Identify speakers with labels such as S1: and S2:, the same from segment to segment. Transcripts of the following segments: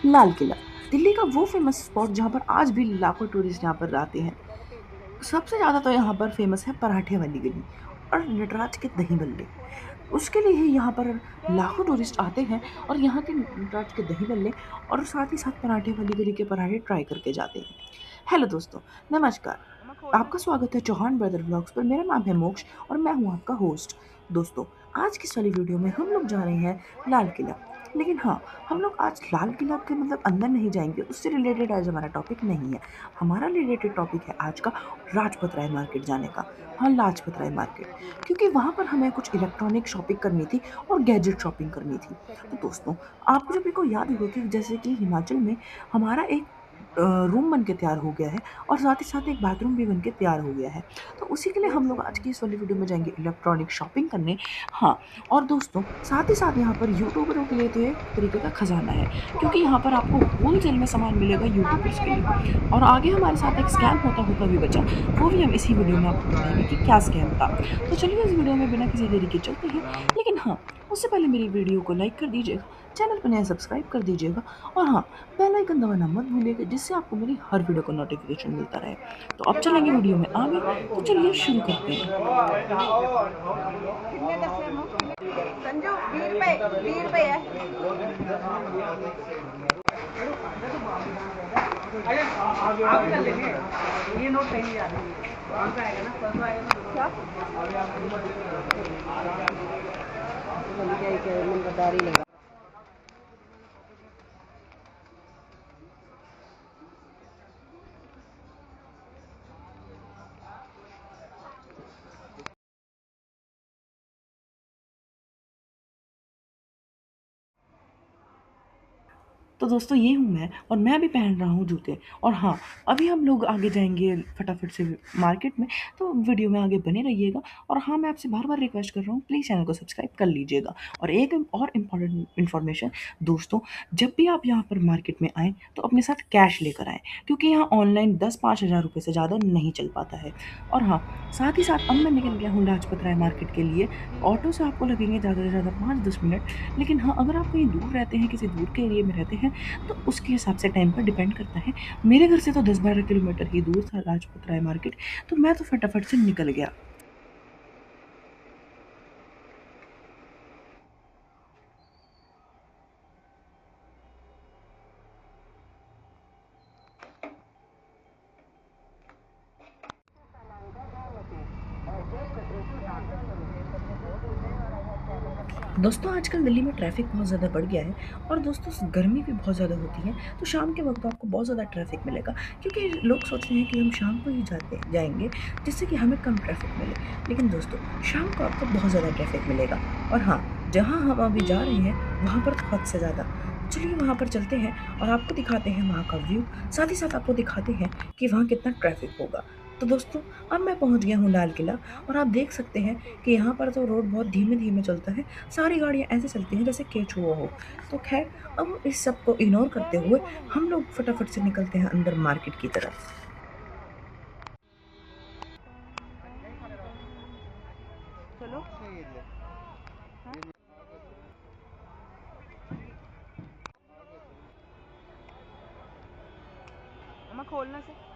S1: लाल किला दिल्ली का वो famous spot जहाँ पर आज भी लाखों टूरिस्ट यहाँ पर आते हैं। सबसे ज़्यादा तो यहाँ पर फेमस है पराठे वाली गली और नटराज के दही बल्ले। उसके लिए ही यहाँ पर लाखों टूरिस्ट आते हैं और यहाँ के नटराज के दही बल्ले और साथ ही साथ पराठे वाली गली के पराठे ट्राई करके जाते हैं। हेलो दोस्तों, नमस्कार। आपका स्वागत है चौहान ब्रदर ब्लॉग्स पर। मेरा नाम है मोक्ष और मैं हूँ आपका होस्ट। दोस्तों, आज की इस वाली वीडियो में हम लोग जा रहे हैं लाल किला। लेकिन हाँ, हम लोग आज लाल किला के अंदर नहीं जाएंगे, उससे रिलेटेड आज हमारा टॉपिक नहीं है। हमारा रिलेटेड टॉपिक है आज का लाजपत राय मार्केट जाने का। हाँ, लाजपत राय मार्केट, क्योंकि वहाँ पर हमें कुछ इलेक्ट्रॉनिक शॉपिंग करनी थी और गैजेट शॉपिंग करनी थी। तो दोस्तों, आपको जब को याद होगा कि जैसे कि हिमाचल में हमारा एक रूम बन के तैयार हो गया है और साथ ही साथ एक बाथरूम भी बन के तैयार हो गया है। तो उसी के लिए हम लोग आज की इस वाली वीडियो में जाएंगे इलेक्ट्रॉनिक शॉपिंग करने। हाँ, और दोस्तों साथ ही साथ यहाँ पर यूट्यूबरों के लिए तो एक तरीके का खजाना है, क्योंकि यहाँ पर आपको होलसेल में सामान मिलेगा यूट्यूबर्स के लिए। और आगे हमारे साथ एक स्कैम होता होता भी बचा, वो भी हम इसी वीडियो में आपको बताएंगे कि क्या स्कैम था। तो चलिए इस वीडियो में बिना किसी देरी के चलते हैं। लेकिन हाँ, उससे पहले मेरी वीडियो को लाइक कर दीजिएगा, चैनल पर नया सब्सक्राइब कर दीजिएगा और हाँ, बेल आइकन दबाना मत भूलिएगा, जिससे आपको मेरी हर वीडियो का नोटिफिकेशन मिलता रहे। तो अब चलेंगे वीडियो में आगे। तो चलिए शुरू करते हैं।
S2: कितने दस है संजू 20 रुपए 20 रुपए है। अरे आप कर लेंगे ये नोट सही नहीं आ रही कौन सा आएगा ना परसों आएगा ना क्या नंबरदारी लगा।
S1: तो दोस्तों, ये हूँ मैं और मैं भी पहन रहा हूँ जूते। और हाँ, अभी हम लोग आगे जाएंगे फटाफट से मार्केट में। तो वीडियो में आगे बने रहिएगा। और हाँ, मैं आपसे बार बार रिक्वेस्ट कर रहा हूँ, प्लीज़ चैनल को सब्सक्राइब कर लीजिएगा। और एक और इम्पॉर्टेंट इन्फॉर्मेशन दोस्तों, जब भी आप यहाँ पर मार्केट में आएँ तो अपने साथ कैश लेकर आएँ, क्योंकि यहाँ ऑनलाइन 10-5 हज़ार रुपये से ज़्यादा नहीं चल पाता है। और हाँ, साथ ही साथ अब मैं निकल गया हूँ लाजपत राय मार्केट के लिए। ऑटो से आपको लगेंगे ज़्यादा से ज़्यादा 5-10 मिनट। लेकिन हाँ, अगर आप कहीं दूर रहते हैं, किसी दूर के एरिया में रहते हैं, तो उसके हिसाब से टाइम पर डिपेंड करता है। मेरे घर से तो 10-12 किलोमीटर ही दूर था लाजपत राय मार्केट, तो मैं तो फटाफट से निकल गया। दोस्तों, आजकल दिल्ली में ट्रैफ़िक बहुत ज़्यादा बढ़ गया है और दोस्तों गर्मी भी बहुत ज़्यादा होती है, तो शाम के वक़्त आपको बहुत ज़्यादा ट्रैफ़िक मिलेगा, क्योंकि लोग सोच रहे हैं कि हम शाम को ही जाएँगे, जिससे कि हमें कम ट्रैफ़िक मिले। लेकिन दोस्तों, शाम को आपको बहुत ज़्यादा ट्रैफ़िक मिलेगा। और हाँ, जहाँ हम अभी जा रहे हैं, वहाँ पर तो हद से ज़्यादा। चलिए वहाँ पर चलते हैं और आपको दिखाते हैं वहाँ का व्यू, साथ ही साथ आपको दिखाते हैं कि वहाँ कितना ट्रैफ़िक होगा। तो दोस्तों, अब मैं पहुँच गया हूँ लाल किला और आप देख सकते हैं कि यहाँ पर तो रोड बहुत धीमे-धीमे चलता है। सारी गाड़ियाँ ऐसे चलती हैं जैसे केच हुआ हो। तो ख़ैर, अब इस सब को इग्नोर करते हुए हम लोग फटाफट से निकलते हैं अंदर मार्केट की तरफ।
S2: चलो मैं खोलना से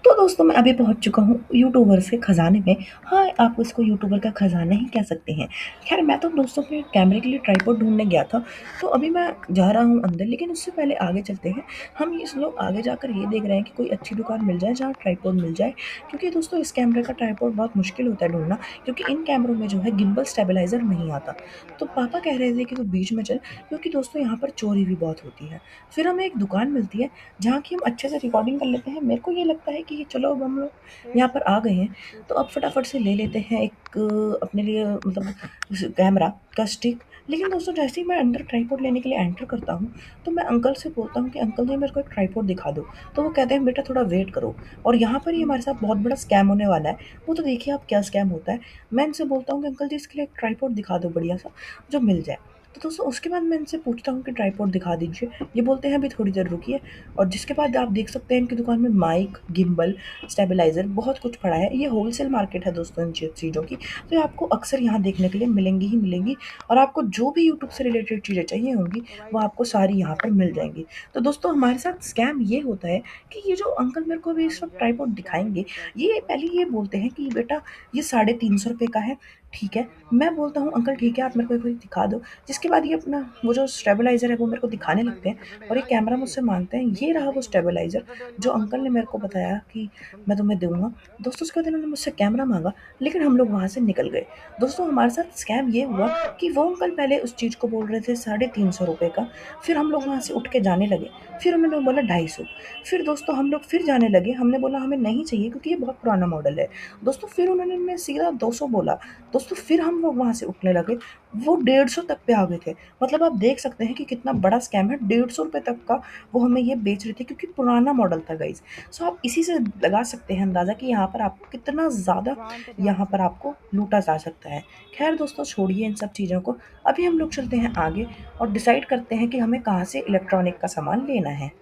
S1: तो दोस्तों, मैं अभी पहुँच चुका हूँ यूट्यूबर्स के खज़ाने में। हाँ, आप इसको यूट्यूबर का खज़ाना ही कह सकते हैं। ख़ैर, मैं तो दोस्तों अपने कैमरे के लिए ट्राइपॉड ढूँढने गया था, तो अभी मैं जा रहा हूँ अंदर, लेकिन उससे पहले आगे चलते हैं। हम इस लोग आगे जाकर ये देख रहे हैं कि कोई अच्छी दुकान मिल जाए जहाँ ट्राइपॉड मिल जाए, क्योंकि दोस्तों इस कैमरे का ट्राइपॉड बहुत मुश्किल होता है ढूँढना, क्योंकि इन कैमरों में जो है गिम्बल स्टेबलाइज़र नहीं आता। तो पापा कह रहे थे कि तू बीच में चल, क्योंकि दोस्तों यहाँ पर चोरी भी बहुत होती है। फिर हमें एक दुकान मिलती है जहाँ की हम अच्छे से रिकॉर्डिंग कर लेते हैं। मेरे को ये लगता है कि चलो अब हम लोग यहाँ पर आ गए हैं, तो अब फटाफट से ले लेते हैं एक अपने लिए कैमरा का स्टिक। लेकिन दोस्तों, जैसे ही मैं अंदर ट्राइपॉड लेने के लिए एंटर करता हूँ, तो मैं अंकल से बोलता हूँ कि अंकल जी, मेरे को एक ट्राइपॉड दिखा दो। तो वो कहते हैं बेटा थोड़ा वेट करो। और यहाँ पर ही हमारे साथ बहुत बड़ा स्कैम होने वाला है। वो तो देखिए आप क्या स्कैम होता है। मैं इनसे बोलता हूँ कि अंकल जी, इसके लिए एक ट्राइपॉड दिखा दो बढ़िया सा, जो मिल जाए। तो दोस्तों उसके बाद मैं इनसे पूछता हूँ कि ट्राइपॉड दिखा दीजिए। ये बोलते हैं अभी थोड़ी देर रुकिए, और जिसके बाद आप देख सकते हैं इनकी दुकान में माइक, गिम्बल, स्टेबलाइज़र बहुत कुछ पड़ा है। ये होलसेल मार्केट है दोस्तों इन चीज़ों की, तो ये आपको अक्सर यहाँ देखने के लिए मिलेंगी ही मिलेंगी, और आपको जो भी यूट्यूब से रिलेटेड चीज़ें चाहिए होंगी वो आपको सारी यहाँ पर मिल जाएंगी। तो दोस्तों हमारे साथ स्कैम ये होता है कि ये जो अंकल मेरे को अभी इस वक्त ट्राइपॉड दिखाएंगे, ये पहले ये बोलते हैं कि बेटा ये 350 रुपये का है। ठीक है, मैं बोलता हूँ अंकल ठीक है आप मेरे को एक बार दिखा दो। जिसके बाद ये अपना वो जो स्टेबलाइज़र है वो मेरे को दिखाने लगते हैं, और ये कैमरा मुझसे मांगते हैं। ये रहा वो स्टेबलाइज़र जो अंकल ने मेरे को बताया कि मैं तुम्हें दूँगा। दोस्तों उसके बाद इन्होंने मुझसे कैमरा माँगा, लेकिन हम लोग वहाँ से निकल गए। दोस्तों हमारे साथ स्कैम ये हुआ कि वो अंकल पहले उस चीज़ को बोल रहे थे 350 रुपये का, फिर हम लोग वहाँ से उठ के जाने लगे, फिर उन्होंने बोला 250। फिर दोस्तों हम लोग फिर जाने लगे, हमने बोला हमें नहीं चाहिए क्योंकि ये बहुत पुराना मॉडल है। दोस्तों फिर उन्होंने सीधा 200 बोला। दोस्तों फिर हम लोग वहाँ से उठने लगे, वो 150 तक पे आ गए थे। मतलब आप देख सकते हैं कि कितना बड़ा स्कैम है, 150 रुपये तक का वो हमें ये बेच रहे थे क्योंकि पुराना मॉडल था गाइज। सो आप इसी से लगा सकते हैं अंदाज़ा कि यहाँ पर आपको कितना ज़्यादा यहाँ पर आपको लूटा जा सकता है। खैर दोस्तों छोड़िए इन सब चीज़ों को, अभी हम लोग चलते हैं आगे और डिसाइड करते हैं कि हमें कहाँ से इलेक्ट्रॉनिक का सामान लेना है।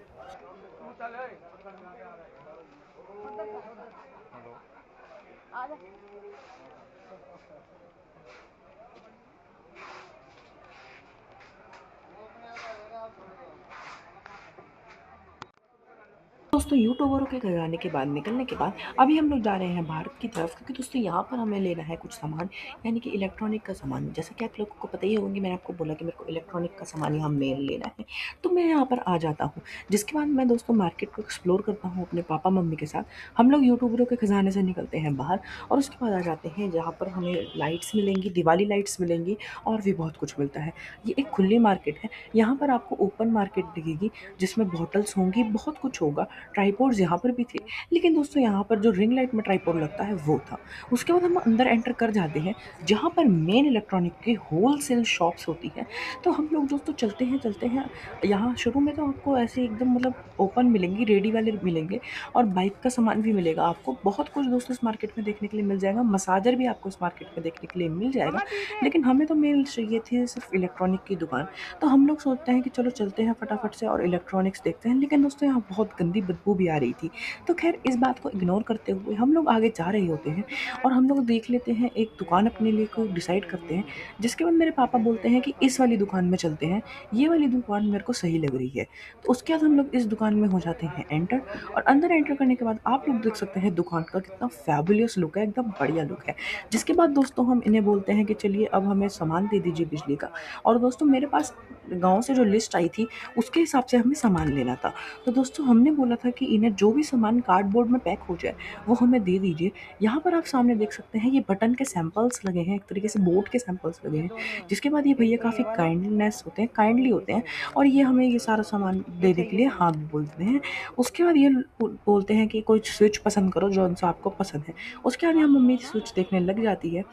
S1: दोस्तों यूट्यूबरों के घर आने के बाद निकलने के बाद अभी हम लोग जा रहे हैं भारत की तरफ, क्योंकि दोस्तों यहाँ पर हमें लेना है कुछ सामान, यानी कि इलेक्ट्रॉनिक का सामान। जैसा कि आप लोगों को पता ही होंगे, मैंने आपको बोला कि मेरे को इलेक्ट्रॉनिक का सामान यहाँ मेन लेना है, तो मैं यहाँ पर आ जाता हूँ। जिसके बाद मैं दोस्तों मार्केट को एक्सप्लोर करता हूँ अपने पापा मम्मी के साथ। हम लोग यूट्यूबरों के खजाने से निकलते हैं बाहर, और उसके बाद आ जाते हैं जहाँ पर हमें लाइट्स मिलेंगी, दिवाली लाइट्स मिलेंगी, और भी बहुत कुछ मिलता है। ये एक खुली मार्केट है, यहाँ पर आपको ओपन मार्केट दिखेगी जिसमें बॉटल्स होंगी, बहुत कुछ होगा। ट्राइपॉड्स यहाँ पर भी थे, लेकिन दोस्तों यहाँ पर जो रिंग लाइट में ट्राइपॉड लगता है वो था। उसके बाद हम अंदर एंटर कर जाते हैं जहाँ पर मेन इलेक्ट्रॉनिक की होलसेल शॉप्स होती है। तो हम लोग दोस्तों चलते हैं। यहाँ शुरू में तो आपको ऐसे एकदम मतलब ओपन मिलेंगी, रेडी वाले मिलेंगे, और बाइक का सामान भी मिलेगा आपको। बहुत कुछ दोस्तों इस मार्केट में देखने के लिए मिल जाएगा, मसाजर भी आपको इस मार्केट में देखने के लिए मिल जाएगा। लेकिन हमें तो मिल चाहिए थी सिर्फ इलेक्ट्रॉनिक की दुकान। तो हम लोग सोचते हैं कि चलो चलते हैं फटाफट से और इलेक्ट्रॉनिक्स देखते हैं, लेकिन दोस्तों यहाँ बहुत गंदी बदबू भी आ रही थी। तो खैर इस बात को इग्नोर करते हुए हम लोग आगे जा रहे होते हैं, और हम लोग देख लेते हैं एक दुकान अपने लिए को डिसाइड करते हैं। जिसके बाद मेरे पापा बोलते हैं कि इस वाली दुकान में चलते हैं, ये वाली दुकान मेरे को सही लग रही है। तो उसके बाद हम लोग इस दुकान में हो जाते हैं एंटर, और अंदर एंटर करने के बाद आप लोग देख सकते हैं दुकान का कितना फैबुलस लुक है, एकदम बढ़िया लुक है। जिसके बाद दोस्तों हम इन्हें बोलते हैं कि चलिए अब हमें सामान दे दीजिए बिजली का। और दोस्तों मेरे पास गाँव से जो लिस्ट आई थी उसके हिसाब से हमें सामान लेना था। तो दोस्तों हमने बोला था कि इन्हें जो भी सामान कार्डबोर्ड में पैक हो जाए वो हमें दे दीजिए। यहाँ पर आप सामने देख सकते हैं ये बटन के सैंपल्स लगे हैं, एक तरीके से बोर्ड के सैंपल्स लगे हैं। जिसके बाद ये भैया काफ़ी काइंडली होते हैं, और ये हमें ये सारा सामान देने के लिए हाँ भी बोलते हैं। उसके बाद ये बोलते हैं कि कोई स्विच पसंद करो जो सा आपको पसंद है। उसके बाद यहाँ मम्मी स्विच देखने लग जाती है,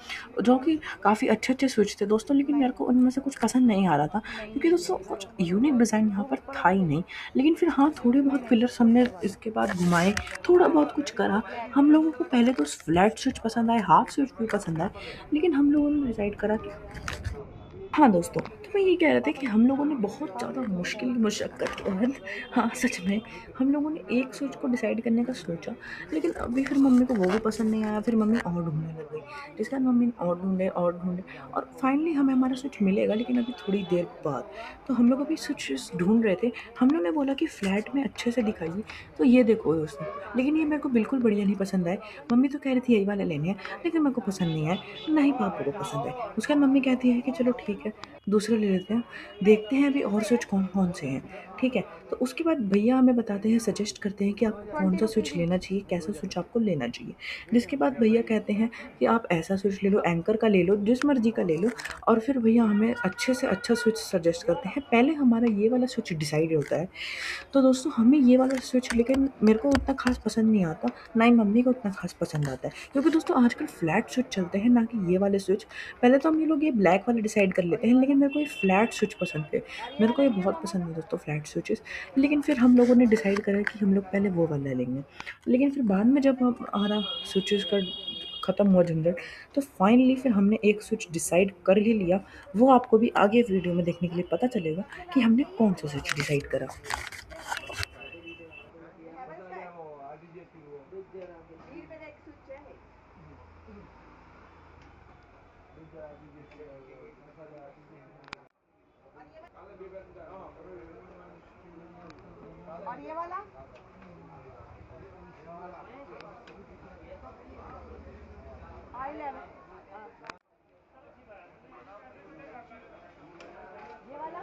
S1: जो कि काफ़ी अच्छे स्विच थे दोस्तों, लेकिन मेरे को उनमें से कुछ पसंद नहीं आ रहा था, क्योंकि दोस्तों कुछ यूनिक डिज़ाइन यहाँ पर था ही नहीं। लेकिन फिर हाँ थोड़े बहुत फिलर्स हमने इसके बाद घुमाए, थोड़ा बहुत कुछ करा। हम लोगों को पहले तो फ्लैट स्विच पसंद आए, हाफ स्विच भी पसंद आए, लेकिन हम लोगों ने डिसाइड करा कि हाँ दोस्तों, तो मैं ये कह रहे थे कि हम लोगों ने बहुत ज़्यादा मुश्किल मशक्क़त के बाद, हाँ सच में, हम लोगों ने एक स्विच को डिसाइड करने का सोचा। लेकिन अभी फिर मम्मी को वो भी पसंद नहीं आया, फिर मम्मी और ढूँढने लग गई। जिसके बाद मम्मी ने और ढूँढे, और फाइनली हमें हमारा स्विच मिलेगा, लेकिन अभी थोड़ी देर बाद। तो हम लोग अभी स्विचेस ढूँढ रहे थे। हम लोग ने बोला कि फ्लैट में अच्छे से दिखाइए, तो ये देखो दोस्तों, लेकिन ये मेरे को बिल्कुल बढ़िया नहीं पसंद आए। मम्मी तो कह रही थी यही वाले लेने हैं, लेकिन मेरे को पसंद नहीं आए, ना ही पापा को पसंद आए। उसके बाद मम्मी कहती है कि चलो ठीक है, दूसरे ले लेते हैं, देखते हैं अभी और स्विच कौन-कौन से हैं, ठीक है? तो उसके बाद भैया हमें बताते हैं, सजेस्ट करते हैं कि आपको कौन-सा स्विच लेना चाहिए, कैसा स्विच आपको लेना चाहिए। जिसके बाद भैया कहते हैं कि आप ऐसा स्विच ले लो, एंकर का ले लो, जिस मर्ज़ी का ले लो, और फिर भैया हमें अच्छे से अच्छा स्विच सजेस्ट करते हैं। पहले हमारा ये वाला स्विच डिसाइड होता है। तो दोस्तों हमें ये वाला स्विच, लेकिन मेरे को उतना ख़ास पसंद नहीं आता, ना ही मम्मी को उतना ख़ास पसंद आता है, क्योंकि दोस्तों आजकल फ्लैट स्विच चलते हैं, ना कि ये वाले स्विच। पहले तो हम ये लोग ये ब्लैक वाले डिसाइड कर लेते हैं, लेकिन मेरे को ये फ्लैट स्विच पसंद थे। मेरे को ये बहुत पसंद है दोस्तों फ्लैट स्विचेस। लेकिन फिर हम लोगों ने डिसाइड करा कि हम लोग पहले वो वाला लेंगे। लेकिन फिर बाद में जब हमारा स्विचेस का ख़त्म हुआ झंझट। तो फाइनली फिर हमने एक स्विच डिसाइड कर ही लिया। वो आपको भी आगे वीडियो में देखने के लिए पता चलेगा कि हमने कौन सा स्विच डिसाइड करा।
S2: और ये वाला आई लेवल, ये वाला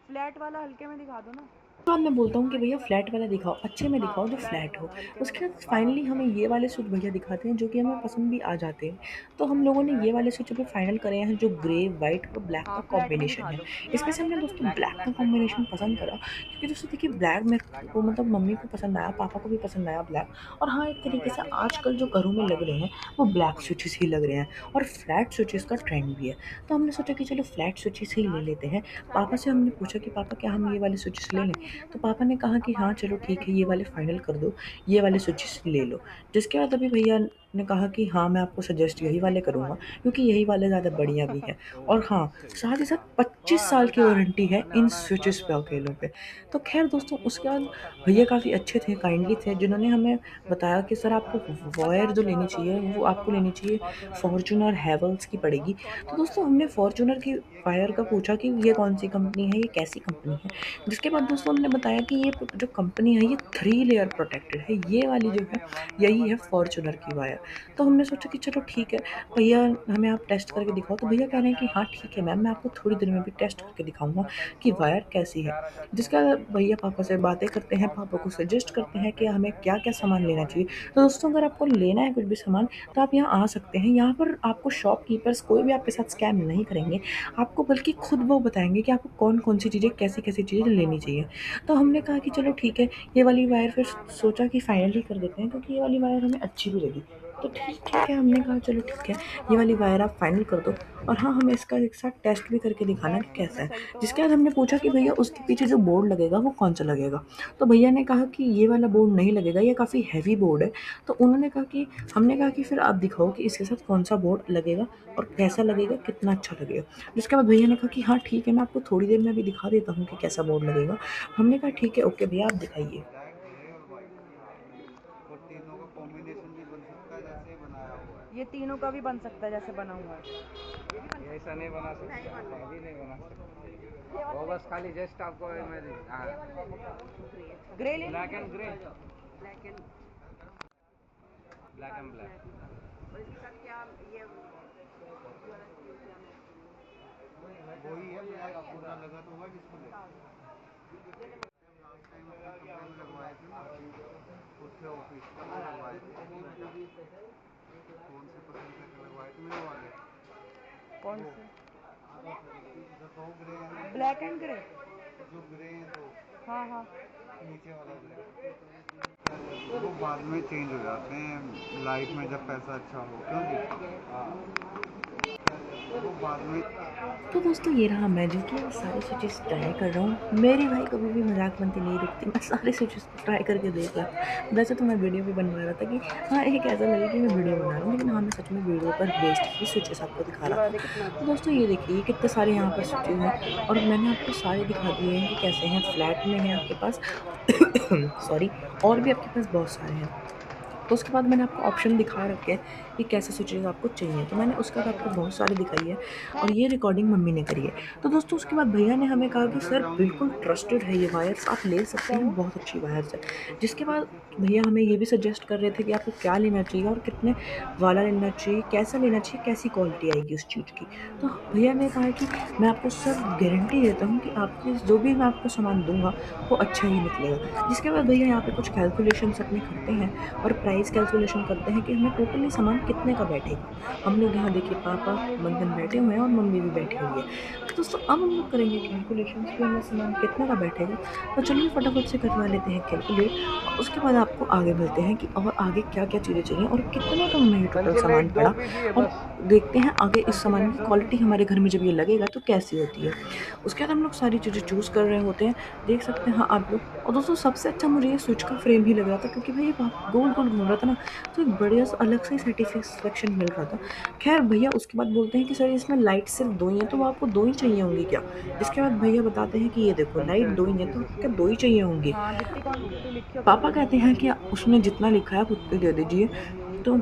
S2: फ्लैट वाला हल्के में दिखा दो ना।
S1: उसके बाद मैं बोलता हूँ कि भैया फ्लैट वाला दिखाओ, अच्छे में दिखाओ जो फ्लैट हो। उसके बाद फाइनली हमें ये वाले स्विच भैया दिखाते हैं जो कि हमें पसंद भी आ जाते हैं। तो हम लोगों ने ये वाले स्विच अभी फाइनल करे हैं जो ग्रे, वाइट और ब्लैक का
S2: हाँ फ्लैट में
S1: कॉम्बिनेशन
S2: दिखा
S1: है।
S2: दो।
S1: इसमें से हमने दोस्तों ब्लैक का कॉम्बिनेशन पसंद करा क्योंकि दोस्तों देखिए ब्लैक मेरे को मतलब मम्मी को पसंद आया, पापा को भी पसंद आया ब्लैक। और हाँ, एक तरीके से आजकल जो घरों में लग रहे हैं वो ब्लैक स्विचेस ही लग रहे हैं और फ्लैट स्विचेस का ट्रेंड भी है। तो हमने सोचा कि चलो फ्लैट स्विचेस ही ले लेते हैं। पापा से हमने पूछा कि पापा क्या हम ये वाले स्विचेस ले लें? तो पापा ने कहा कि हाँ चलो ठीक है, ये वाले फाइनल कर दो, ये वाले स्विचेस ले लो। जिसके बाद अभी भैया ने कहा कि हाँ मैं आपको सजेस्ट यही वाले करूँगा क्योंकि यही वाले ज़्यादा बढ़िया भी है। और हाँ, साथ ही साथ 25 साल की वारंटी है इन स्विचेस पे, अकेलों पे। तो खैर दोस्तों, उसके बाद भैया काफ़ी अच्छे थे, काइंडली थे, जिन्होंने हमें बताया कि सर आपको वायर जो लेनी चाहिए वो आपको लेनी चाहिए फॉर्च्यूनर हैवेल्स की पड़ेगी। तो दोस्तों हमने फॉर्च्यूनर की वायर का पूछा कि ये कौन सी कंपनी है, ये कैसी कंपनी है। जिसके बाद दोस्तों उन्होंने बताया कि ये जो कंपनी है ये 3 लेयर प्रोटेक्टेड है, ये वाली जो है यही है फॉर्च्यूनर की वायर। तो हमने सोचा कि चलो ठीक है भैया, हमें आप टेस्ट करके दिखाओ। तो भैया कह रहे हैं कि हाँ ठीक है मैम, मैं आपको थोड़ी देर में भी टेस्ट करके दिखाऊंगा कि वायर कैसी है। जिसका भैया पापा से बातें करते हैं, पापा को सजेस्ट करते हैं कि हमें क्या क्या सामान लेना चाहिए। तो दोस्तों अगर आपको लेना है कुछ भी सामान तो आप यहाँ आ सकते हैं। यहाँ पर आपको शॉपकीपर्स कोई भी आपके साथ स्कैम नहीं करेंगे, आपको बल्कि खुद वो बताएंगे कि आपको कौन कौन सी चीज़ें, कैसी कैसी चीज़ें लेनी चाहिए। तो हमने कहा कि चलो ठीक है, ये वाली वायर फिर सोचा कि फाइनल ही कर देते हैं क्योंकि ये वाली वायर हमें अच्छी भी लगी। तो ठीक है, हमने कहा चलो ठीक है, ये वाली वायर आप फाइनल कर दो। और हाँ, हमें इसका एक साथ टेस्ट भी करके दिखाना कि कैसा है। जिसके बाद हमने पूछा कि भैया उसके पीछे जो बोर्ड लगेगा वो कौन सा लगेगा। तो भैया ने कहा कि ये वाला बोर्ड नहीं लगेगा, ये काफ़ी हैवी बोर्ड है। तो उन्होंने कहा कि हमने कहा कि फिर आप दिखाओ कि इसके साथ कौन सा बोर्ड लगेगा और कैसा लगेगा, कितना अच्छा लगेगा। जिसके बाद भैया ने कहा कि हाँ ठीक है, मैं आपको थोड़ी देर में भी दिखा देता हूँ कि कैसा बोर्ड लगेगा। हमने कहा ठीक है, ओके भैया आप दिखाइए।
S3: ब्लैक ग्रे और वाइट और तीनों का कॉम्बिनेशन भी बन सकता है जैसे बनाया हुआ है।
S2: ये तीनों का भी बन सकता है जैसे बना हुआ है।
S3: ऐसा नहीं बना सकते आप, अभी नहीं बना सकते वो, बस खाली जस्ट आपको
S2: ग्रे ले
S3: black and grey,
S2: black and
S3: black and black.
S2: और इसके साथ क्या ये
S3: वही है ब्लैक पूरा लगा तो हुआ डिस्प्ले। लास्ट टाइम अपने कमरे में लगवाए थे ना, उससे ऑफिस में लगवाए थे। कौन से पसंद करके लगवाए थे मेरे वाले?
S2: कौन
S3: वो
S2: से?
S3: दो ग्रे हैं ना,
S2: ब्लैक एंड ग्रे।
S3: जो ग्रे हैं दो,
S2: हाँ हाँ।
S3: नीचे वाला ग्रे। वो बाद में चेंज हो जाते हैं लाइफ में जब पैसा अच्छा हो, क्यों जी? हाँ, वो बाद में।
S1: तो दोस्तों ये रहा मैं जो कि सारे स्विचेस ट्राई कर रहा हूँ। मेरी भाई कभी भी मजाक बनती नहीं रुकती, मैं सारे स्विचेस को ट्राई करके देख रहा था। वैसे तो मैं वीडियो भी बनवा रहा था कि हाँ एक ऐसा लगे कि मैं वीडियो बना रहा हूँ, लेकिन हाँ मैं सच में वीडियो पर बेस्ड ही स्विचेस आपको दिखा रहा था। तो दोस्तों ये देखिए, ये कितने सारे यहाँ पर स्विचेस हैं और मैंने आपको सारे दिखा दिए हैं कि कैसे हैं। फ्लैट में है आपके पास सॉरी, और भी आपके पास बहुत सारे हैं। तो उसके बाद मैंने आपको ऑप्शन दिखा रखे हैं कि कैसे स्विचेस आपको चाहिए, तो मैंने उसके बाद आपको बहुत सारे दिखाई है और ये रिकॉर्डिंग मम्मी ने करी है। तो दोस्तों उसके बाद भैया ने हमें कहा कि सर बिल्कुल ट्रस्टेड है ये वायर्स, आप ले सकते हैं, बहुत अच्छी वायर्स है। जिसके बाद भैया हमें ये भी सजेस्ट कर रहे थे कि आपको क्या लेना चाहिए और कितने वाला लेना चाहिए, कैसा लेना चाहिए, कैसी क्वालिटी आएगी उस चीज़ की। तो भैया ने कहा कि मैं आपको सर गारंटी देता हूँ कि आपके जो भी मैं आपको सामान दूँगा वो अच्छा ही निकलेगा। जिसके बाद भैया यहाँ पे कुछ कैलकुलेशंस अपने करते हैं और प्राइस कैलकुलेशन करते हैं कि हमें टोटली सामान कितने का बैठेगा। हम लोग यहाँ देखिए पापा, मंथन बैठे हुए हैं और मम्मी भी बैठी हुई है। तो दोस्तों अब हम लोग करेंगे कैलकुलेशंस कि हमें सामान कितने का बैठेगा। तो चलिए फटाफट से करवा लेते हैं कैलकुलेट और उसके बाद आपको आगे मिलते हैं कि और आगे क्या-क्या चीज़ें चाहिए और कितने का हमें ये टोटल सामान पड़ा और देखते हैं आगे इस सामान की क्वालिटी हमारे घर में जब ये लगेगा तो कैसी होती है। उसके बाद हम लोग सारी चीज़ें चूज़ कर रहे होते हैं, देख सकते हैं हाँ आप लोग। और दोस्तों सबसे अच्छा मुझे ये स्विच का फ्रेम ही लग रहा था क्योंकि भाई ये गोल-गोल घूम रहा था ना, तो एक बढ़िया सा अलग से सैटिस्फैक्शन मिल रहा था। ख़ैर भैया उसके बाद बोलते हैं कि सर इसमें लाइट सिर्फ़ 2 ही हैं, तो वो आपको 2 ही चाहिए होंगी क्या? जिसके बाद भैया बताते हैं कि ये देखो लाइट 2 ही है, तो आपको क्या 2 ही चाहिए होंगी?
S2: हाँ जितनी क्वांटिटी लिखी उतनी
S1: पापा
S2: दे
S1: कहते
S2: दीजिए।
S1: हैं कि उसमें जितना लिखा है आप उतनी दे दीजिए। तो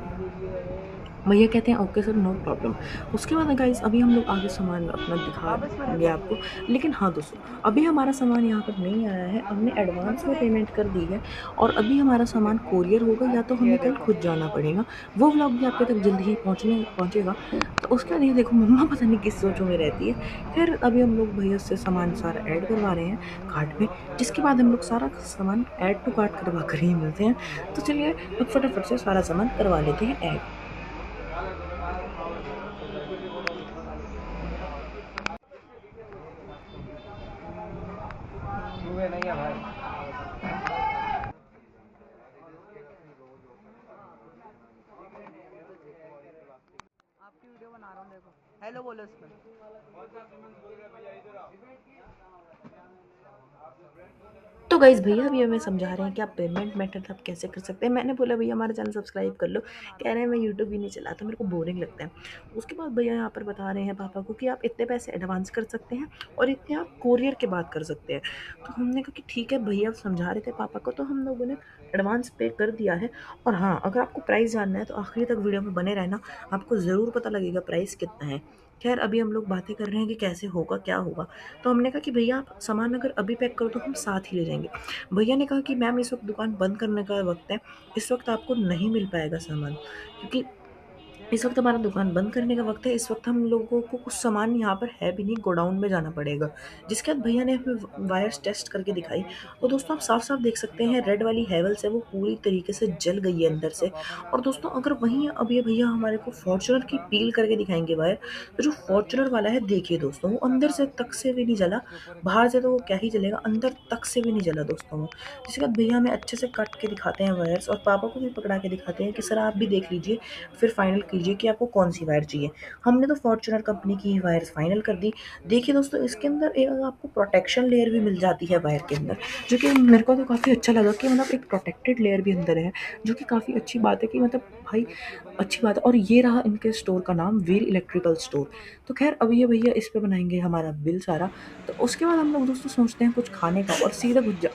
S1: भैया कहते हैं ओके सर नो प्रॉब्लम। उसके बाद गाइस अभी हम लोग आगे सामान अपना
S2: आप इसमें
S1: दिखाएँगे
S2: देखो।
S1: आपको। लेकिन हाँ दोस्तों, अभी हमारा सामान यहाँ पर नहीं आया है, हमने एडवांस में पेमेंट कर दी है और अभी हमारा सामान कोरियर होगा या तो
S2: ये
S1: हमें कल
S2: देखो।
S1: खुद जाना पड़ेगा। वो व्लॉग भी आपके तक जल्दी ही पहुँचेगा। तो उसके बाद ये देखो मम्मा पता नहीं किस सोचों में रहती है। ख़ैर अभी हम लोग भैया से सामान सारा ऐड करवा रहे हैं कार्ट में, जिसके बाद हम लोग सारा सामान ऐड टू कार्ट करवा कर ही मिलते हैं। तो चलिए अब फटाफट से सारा सामान करवा लेते हैं ऐड।
S2: हुए नहीं है भाई। आपकी वीडियो बना रहा हूँ देखो। हेलो बोलो इसमें।
S1: तो गाइस भैया भी हमें समझा रहे हैं कि आप पेमेंट मेथड आप कैसे कर सकते हैं। मैंने बोला भैया हमारा चैनल सब्सक्राइब कर लो। कह रहे हैं मैं यूट्यूब भी नहीं चलाता, मेरे को बोरिंग लगता है। उसके बाद भैया यहाँ पर बता रहे हैं पापा को कि आप इतने पैसे एडवांस कर सकते हैं और इतने आप कोरियर के बाद कर सकते हैं। तो हमने कहा कि ठीक है भैया समझा रहे थे पापा को, तो हम लोगों ने एडवांस पे कर दिया है। और हाँ, अगर आपको प्राइस जानना है तो आखिरी तक वीडियो में बने रहना, आपको ज़रूर पता लगेगा प्राइस कितना है। खैर अभी हम लोग बातें कर रहे हैं कि कैसे होगा, क्या होगा। तो हमने कहा कि भैया आप सामान अगर अभी पैक करो तो हम साथ ही ले जाएँगे। भैया ने कहा कि मैम इस वक़्त दुकान बंद करने का वक़्त है, इस वक़्त आपको नहीं मिल पाएगा सामान, क्योंकि इस वक़्त हमारा दुकान बंद करने का वक़्त है। इस वक़्त हम लोगों को कुछ सामान यहाँ पर है भी नहीं, गोडाउन में जाना पड़ेगा। जिसके बाद भैया ने हमें वायर्स टेस्ट करके दिखाई और दोस्तों आप साफ-साफ देख सकते हैं रेड वाली हैवेल्स है वो पूरी तरीके से जल गई है अंदर से। और दोस्तों अगर वहीं अब ये भैया हमारे को फॉर्च्यूनर की पील करके दिखाएँगे वायर, तो जो फॉर्च्यूनर वाला है देखिए दोस्तों वो अंदर से तक से भी नहीं जला, बाहर से तो वो क्या ही जलेगा, अंदर तक से भी नहीं जला दोस्तों वो। जिसके बाद भैया हमें अच्छे से काट के दिखाते हैं वायर्स और पापा को भी पकड़ा के दिखाते हैं कि सर आप भी देख लीजिए, फिर फाइनल कीजिए कि आपको कौन-सी वायर चाहिए। हमने तो फॉर्च्यूनर कंपनी की ही वायर्स फाइनल कर दी। देखिए दोस्तों इसके अंदर एक आपको प्रोटेक्शन लेयर भी मिल जाती है वायर के अंदर, जो कि मेरे को तो काफ़ी अच्छा लगा कि मतलब एक प्रोटेक्टेड लेयर भी अंदर है, जो कि काफ़ी अच्छी बात है कि मतलब भाई अच्छी बात है। और ये रहा इनके स्टोर का नाम व्हील इलेक्ट्रिकल स्टोर। तो ख़ैर अब ये भैया इस पे बनाएँगे हमारा बिल सारा। तो उसके बाद हम लोग दोस्तों सोचते हैं कुछ खाने का और सीधा घुस जा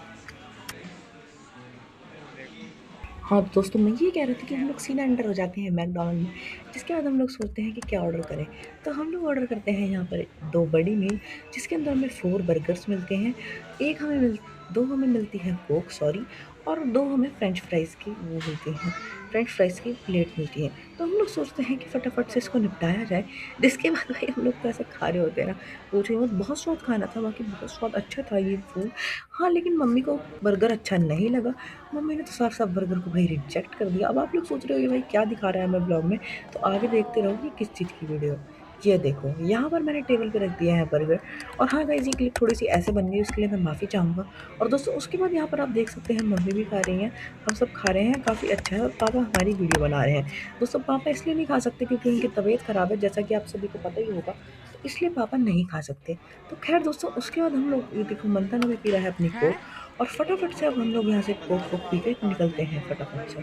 S1: हाँ, दोस्तों मैं ये कह रही थी कि हम लोग सीधा एंटर हो जाते हैं मैकडॉनल्ड में, जिसके बाद हम लोग सोचते हैं कि क्या ऑर्डर करें। तो हम लोग ऑर्डर करते हैं यहाँ पर 2 बड़ी मील, जिसके अंदर हमें 4 बर्गर्स मिलते हैं, 1 हमें मिल 2 हमें मिलती है कोक सॉरी और 2 हमें फ्रेंच फ्राइज़ की वो मिलती हैं, फ्रेंच फ्राइज़ की प्लेट मिलती है। तो हम लोग सोचते हैं कि फटाफट से इसको निपटाया जाए, जिसके बाद भाई हम लोग तो ऐसे खा रहे होते हैं ना, पूछिए मत, बहुत स्वाद खाना था, बाकी बहुत स्वाद अच्छा था ये फूड। हाँ, लेकिन मम्मी को बर्गर अच्छा नहीं लगा। मम्मी ने तो साफ-साफ बर्गर को भाई रिजेक्ट कर दिया। अब आप लोग सोच रहे हो ये भाई क्या दिखा रहा है हमें ब्लॉग में, तो आगे देखते रहो कि किस चीज़ की वीडियो है। ये देखो, यहाँ पर मैंने टेबल पे रख दिया है बर्गर और हाँ गाइज़ ये क्लिप थोड़ी-सी ऐसे बन गई उसके लिए मैं माफ़ी चाहूँगा। और दोस्तों उसके बाद यहाँ पर आप देख सकते हैं मम्मी भी खा रही हैं, हम सब खा रहे हैं, काफ़ी अच्छा है और पापा हमारी वीडियो बना रहे हैं। दोस्तों पापा इसलिए नहीं खा सकते क्योंकि उनकी तबीयत ख़राब है, जैसा कि आप सभी को पता ही होगा, तो इसलिए पापा नहीं खा सकते। तो ख़ैर दोस्तों उसके बाद हम लोग ये देखो मंथन अभी पी रहा है अपनी कोक और फटाफट से अब हम लोग यहाँ से कोक वोक पी के निकलते हैं फटाफट से।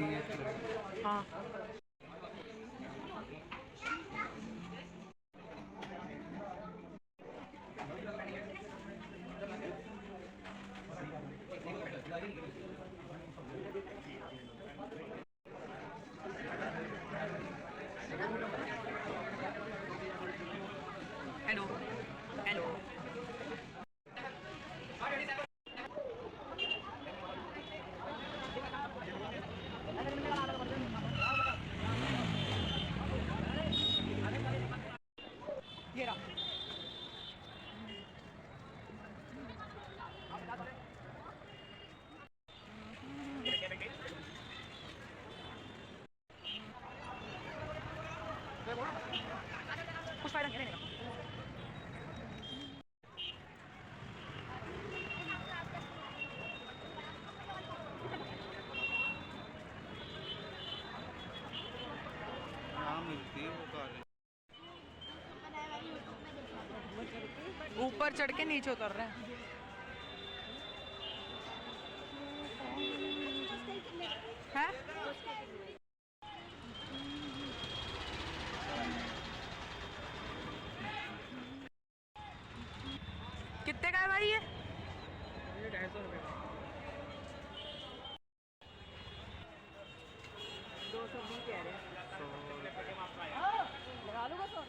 S2: हाँ।
S1: कुछ फायदा नहीं रहेगा।
S3: यहाँ मिलती है वो कारें।
S1: ऊपर चढ़ के नीचे उतर रहे हैं। हैं? कितने का है भाई ये?
S2: 250 रुपये का। 220 कह रहे हैं। लगा लूँगा तो।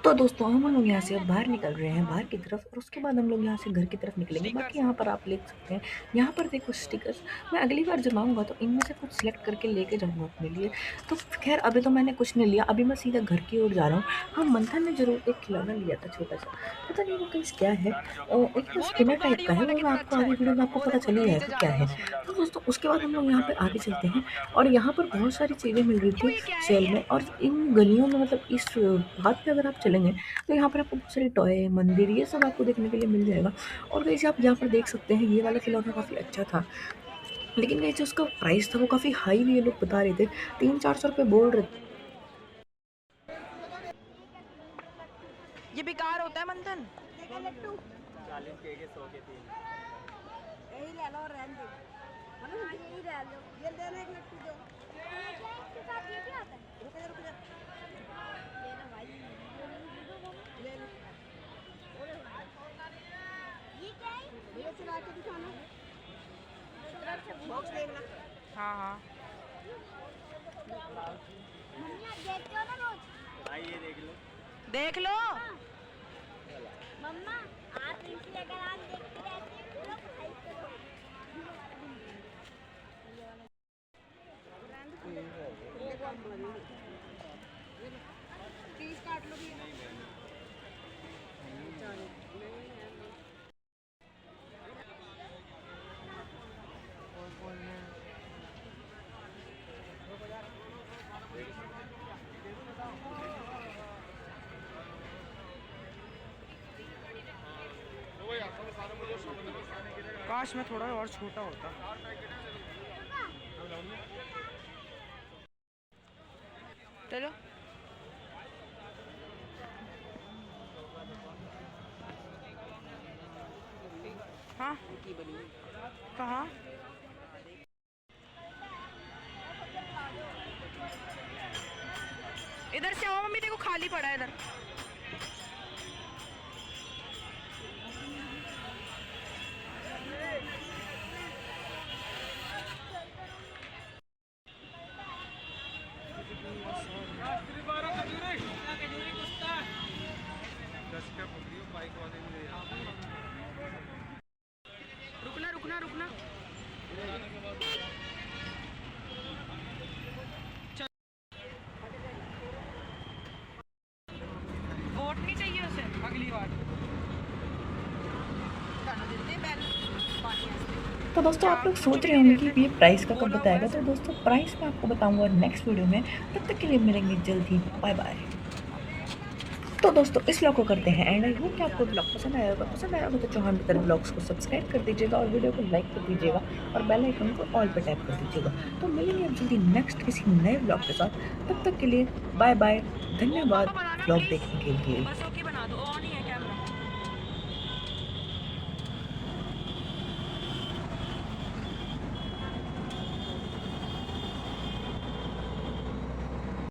S1: तो दोस्तों हम लोग यहाँ से अब बाहर निकल रहे हैं बाहर की तरफ, और उसके बाद हम लोग यहाँ से घर की तरफ निकलेंगे। बाकी यहाँ पर आप देख सकते हैं, यहाँ पर देखो स्टिकर्स। मैं अगली बार जब आऊँगा तो इनमें से कुछ सिलेक्ट करके लेके जाऊँगा अपने लिए। तो खैर अभी तो मैंने कुछ नहीं लिया, अभी मैं सीधा घर की ओर जा रहा हूँ। हाँ, मंथन ने जरूर एक खिलौना लिया था छोटा सा, पता नहीं वो कहीं क्या है, एक स्पिनर टाइप का है, वो मैं आपको आगे वीडियो में आपको पता चल ही जाएगा क्या है। तो दोस्तों उसके बाद हम लोग यहाँ पे आगे चलते हैं, और यहाँ पर बहुत सारी चीज़ें मिल रही थी सेल में। और इन गलियों में, मतलब इस हाथ पे अगर आप चलेंगे तो यहाँ पर आपको बहुत सारे टॉय, मंदिर, ये सब आपको देखने के लिए मिल जाएगा। और गाइस आप यहाँ पर देख सकते हैं, ये वाला खिलौना काफ़ी अच्छा था, लेकिन गाइस जो उसका प्राइस था वो काफ़ी हाई ये लोग बता रहे थे, 300-400 रुपये बोल रहे थे। ये बेकार होता है मंथन।
S2: 40 के 100 के 3
S4: यही ले लो, रहने दो। मतलब यही ले लो, ये ले लो, एक लट्टू दो। इसके साथ ये क्या आता है? रुक जा, रुक जा। ले लो भाई, ले लो। ये क्या है? ये चला के दिखाना। बॉक्स देखना।
S1: हाँ हाँ,
S4: मम्मी आप देखते हो ना रोज?
S2: भाई ये देख लो।
S1: देख लो।
S4: मम्मा आप इनसे अगर आप देखते रहते हो तो भाई करो। पीस काट लो भी।
S1: काश मैं थोड़ा और छोटा होता। चलो हाँ, कहाँ? इधर से आओ मम्मी, देखो खाली पड़ा है इधर। रुकना रुकना रुकना। वोट नहीं चाहिए उसे अगली बार। तो दोस्तों आप लोग सोच रहे होंगे कि ये प्राइस का कब बताएगा, तो दोस्तों प्राइस मैं आपको बताऊंगा नेक्स्ट वीडियो में। तब तक के लिए मिलेंगे जल्द ही, बाय बाय। तो दोस्तों इस ब्लॉग को करते हैं एंड। आई होप कि आपको ब्लॉग पसंद आया होगा तो चौहान मित्र ब्लॉग्स को सब्सक्राइब कर दीजिएगा और वीडियो को लाइक कर दीजिएगा और बेल आइकन को ऑल पे टैप कर दीजिएगा। तो मिलेंगे अब जल्दी नेक्स्ट किसी नए ब्लॉग के साथ। तब तक के लिए बाय बाय, धन्यवाद ब्लॉग देखने के लिए।